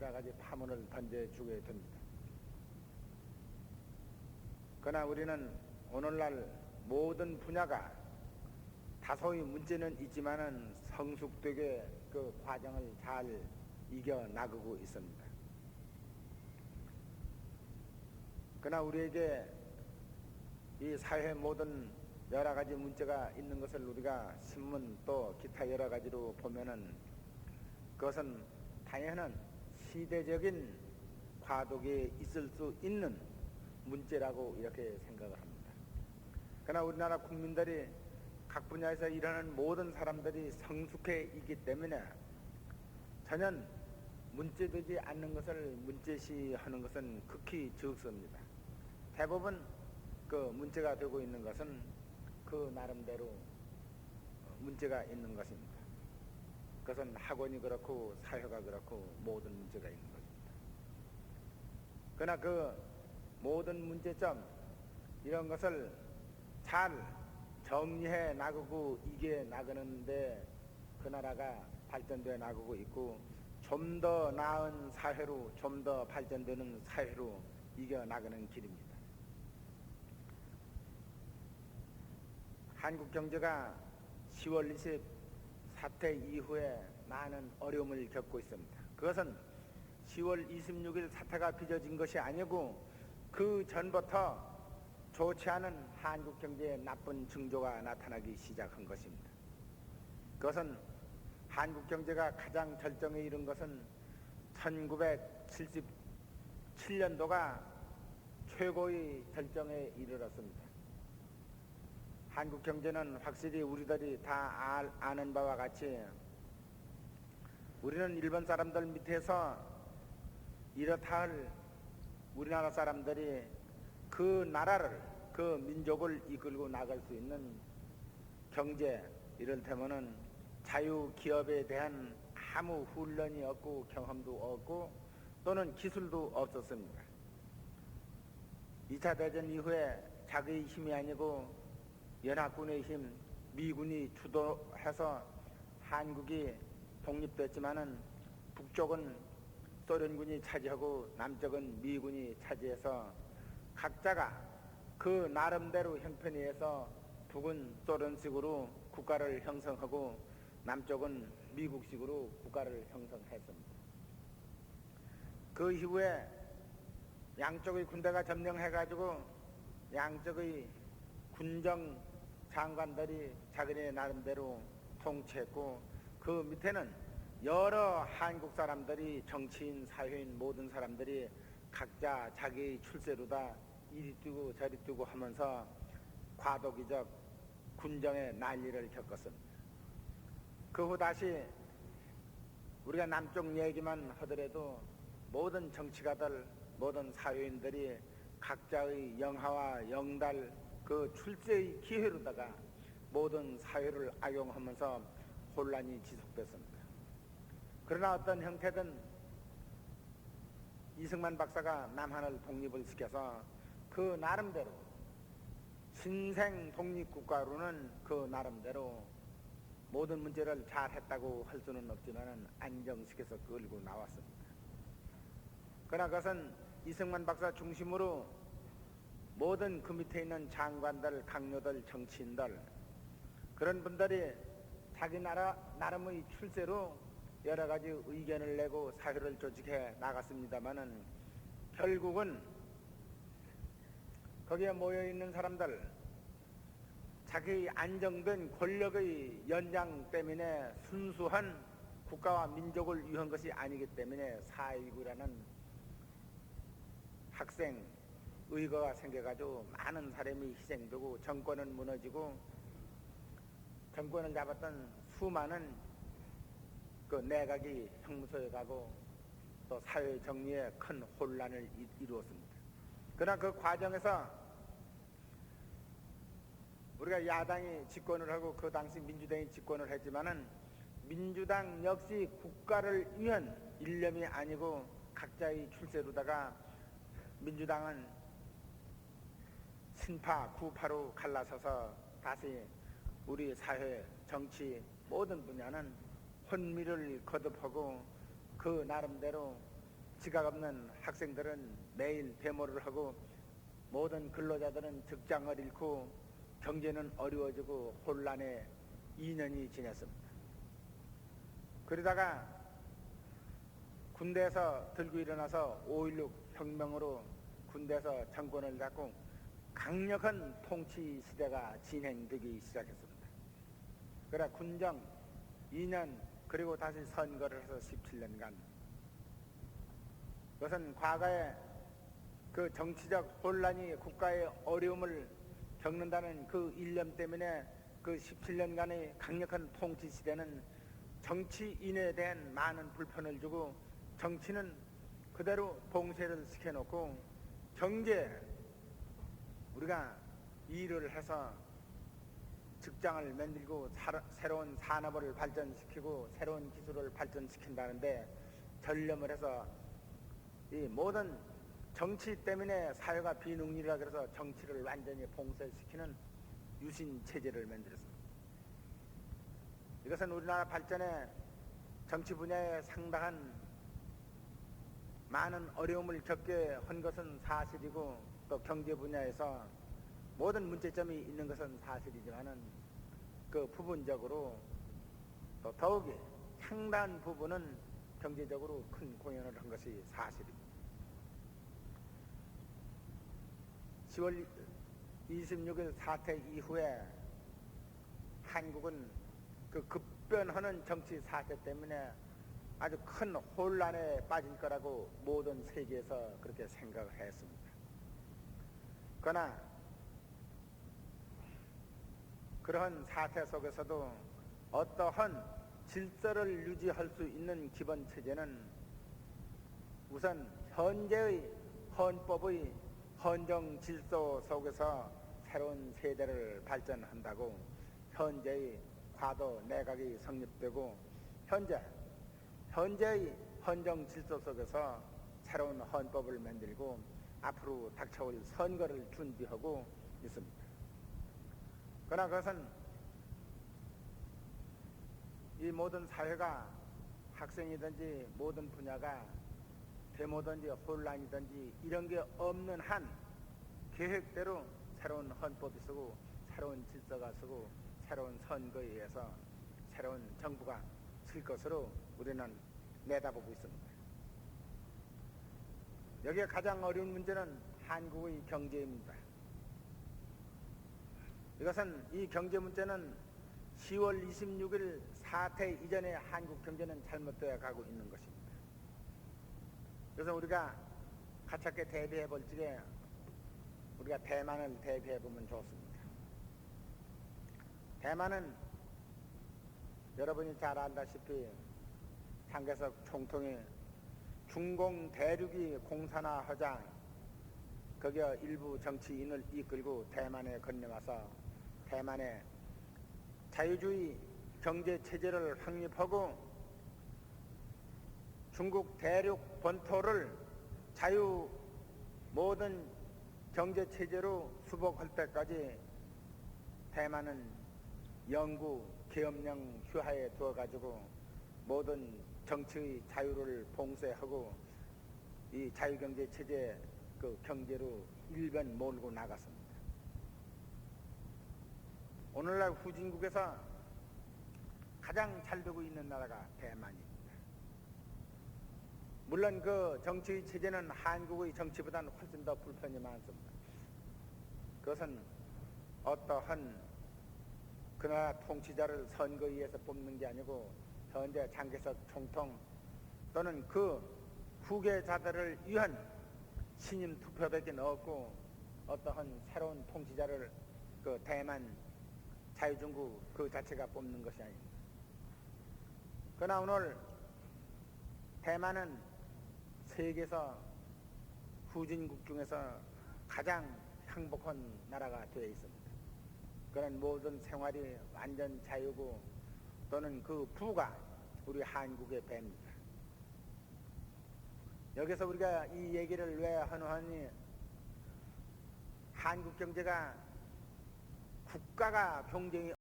여러 가지 파문을 던져주게 됩니다. 그러나 우리는 오늘날 모든 분야가 다소의 문제는 있지만은 성숙되게 그 과정을 잘 이겨나가고 있습니다. 그러나 우리에게 이 사회 모든 여러 가지 문제가 있는 것을 우리가 신문 또 기타 여러 가지로 보면은 그것은 당연한 시대적인 과도기에 있을 수 있는 문제라고 이렇게 생각을 합니다. 그러나 우리나라 국민들이 각 분야에서 일하는 모든 사람들이 성숙해 있기 때문에 전혀 문제되지 않는 것을 문제시하는 것은 극히 적습니다. 대부분 그 문제가 되고 있는 것은 그 나름대로 문제가 있는 것입니다. 그것은 학원이 그렇고 사회가 그렇고 모든 문제가 있는 것입니다. 그러나 그 모든 문제점 이런 것을 잘 정리해 나가고 이겨 나가는데 그 나라가 발전되어 나가고 있고 좀 더 나은 사회로 좀 더 발전되는 사회로 이겨 나가는 길입니다. 한국 경제가 10월 20 사태 이후에 많은 어려움을 겪고 있습니다. 그것은 10월 26일 사태가 빚어진 것이 아니고 그 전부터 좋지 않은 한국 경제의 나쁜 징조가 나타나기 시작한 것입니다. 그것은 한국 경제가 가장 절정에 이른 것은 1977년도가 최고의 절정에 이르렀습니다. 한국 경제는 확실히 우리들이 다 아는 바와 같이 우리는 일본 사람들 밑에서 이렇다 할 우리나라 사람들이 그 나라를 그 민족을 이끌고 나갈 수 있는 경제 이를테면은 자유기업에 대한 아무 훈련이 없고 경험도 없고 또는 기술도 없었습니다. 2차 대전 이후에 자기의 힘이 아니고 연합군의 힘, 미군이 주도해서 한국이 독립됐지만은 북쪽은 소련군이 차지하고 남쪽은 미군이 차지해서 각자가 그 나름대로 형편이해서 북은 소련식으로 국가를 형성하고 남쪽은 미국식으로 국가를 형성했습니다. 그 이후에 양쪽의 군대가 점령해가지고 양쪽의 군정 장관들이 자기네 나름대로 통치했고 그 밑에는 여러 한국 사람들이 정치인, 사회인 모든 사람들이 각자 자기의 출세로다 이리 뛰고 저리 뛰고 하면서 과도기적 군정의 난리를 겪었습니다. 그 후 다시 우리가 남쪽 얘기만 하더라도 모든 정치가들, 모든 사회인들이 각자의 영하와 영달 그 출세의 기회로다가 모든 사회를 악용하면서 혼란이 지속됐습니다. 그러나 어떤 형태든 이승만 박사가 남한을 독립을 시켜서 그 나름대로 신생 독립국가로는 그 나름대로 모든 문제를 잘 했다고 할 수는 없지만 안정시켜서 끌고 나왔습니다. 그러나 그것은 이승만 박사 중심으로 모든 그 밑에 있는 장관들, 강요들, 정치인들 그런 분들이 자기 나름의 출세로 여러 가지 의견을 내고 사회를 조직해 나갔습니다마는 결국은 거기에 모여있는 사람들 자기 안정된 권력의 연장 때문에 순수한 국가와 민족을 위한 것이 아니기 때문에 4.19라는 학생 의거가 생겨가지고 많은 사람이 희생되고 정권은 무너지고 정권을 잡았던 수많은 그 내각이 형무소에 가고 또 사회 정리에 큰 혼란을 이루었습니다. 그러나 그 과정에서 우리가 야당이 집권을 하고 그 당시 민주당이 집권을 했지만은 민주당 역시 국가를 위한 일념이 아니고 각자의 출세로다가 민주당은 신파, 구파로 갈라서서 다시 우리 사회, 정치 모든 분야는 혼미를 거듭하고 그 나름대로 지각 없는 학생들은 매일 데모를 하고 모든 근로자들은 직장을 잃고 경제는 어려워지고 혼란의 2년이 지났습니다. 그러다가 군대에서 들고 일어나서 5.16 혁명으로 군대에서 정권을 잡고 강력한 통치 시대가 진행되기 시작했습니다. 그러나 군정 2년 그리고 다시 선거를 해서 17년간 그것은 과거에 그 정치적 혼란이 국가의 어려움을 겪는다는 그 일념 때문에 그 17년간의 강력한 통치 시대는 정치인에 대한 많은 불편을 주고 정치는 그대로 봉쇄를 시켜놓고 경제 우리가 일을 해서 직장을 만들고 새로운 산업을 발전시키고 새로운 기술을 발전시킨다는데 전념을 해서 이 모든 정치 때문에 사회가 비능률이라 그래서 정치를 완전히 봉쇄시키는 유신 체제를 만들었습니다. 이것은 우리나라 발전에 정치 분야에 상당한 많은 어려움을 겪게 한 것은 사실이고 또 경제 분야에서 모든 문제점이 있는 것은 사실이지만은 그 부분적으로 또 더욱이 상당한 부분은 경제적으로 큰 공연을 한 것이 사실입니다. 10월 26일 사태 이후에 한국은 그 급변하는 정치 사태 때문에 아주 큰 혼란에 빠질 거라고 모든 세계에서 그렇게 생각을 했습니다. 그러나 그러한 사태 속에서도 어떠한 질서를 유지할 수 있는 기본 체제는 우선 현재의 헌법의 헌정 질서 속에서 새로운 세대를 발전한다고 현재의 과도 내각이 성립되고 현재의 헌정 질서 속에서 새로운 헌법을 만들고 앞으로 닥쳐올 선거를 준비하고 있습니다. 그러나 그것은 이 모든 사회가 학생이든지 모든 분야가 데모든지 혼란이든지 이런 게 없는 한 계획대로 새로운 헌법이 쓰고 새로운 질서가 쓰고 새로운 선거에 의해서 새로운 정부가 쓸 것으로 우리는 내다보고 있습니다. 여기에 가장 어려운 문제는 한국의 경제입니다. 이것은 이 경제 문제는 10월 26일 사태 이전에 한국 경제는 잘못되어 가고 있는 것입니다. 그래서 우리가 가깝게 대비해 볼 적에 우리가 대만을 대비해 보면 좋습니다. 대만은 여러분이 잘 알다시피 장개석 총통이 중공 대륙이 공산화하자 거기에 일부 정치인을 이끌고 대만에 건너와서 대만에 자유주의 경제체제를 확립하고 중국 대륙 본토를 자유 모든 경제체제로 수복할 때까지 대만은 영구 계엄령 휴하에 두어가지고 모든 정치의 자유를 봉쇄하고 이 자유경제체제 그 경제로 일변 몰고 나갔습니다. 오늘날 후진국에서 가장 잘 되고 있는 나라가 대만입니다. 물론 그 정치 체제는 한국의 정치보다는 훨씬 더 불편이 많습니다. 그것은 어떠한 그 나라 통치자를 선거에 의해서 뽑는 게 아니고 현재 장개석 총통 또는 그 후계자들을 위한 신임 투표밖에 없고 어떠한 새로운 통치자를 그 대만 자유중국 그 자체가 뽑는 것이 아닙니다. 그러나 오늘 대만은 세계에서 후진국 중에서 가장 행복한 나라가 되어 있습니다. 그런 모든 생활이 완전 자유고 또는 그 부가 우리 한국의 배입니다. 여기서 우리가 이 얘기를 왜 하노하니 한국 경제가 국가가 경쟁이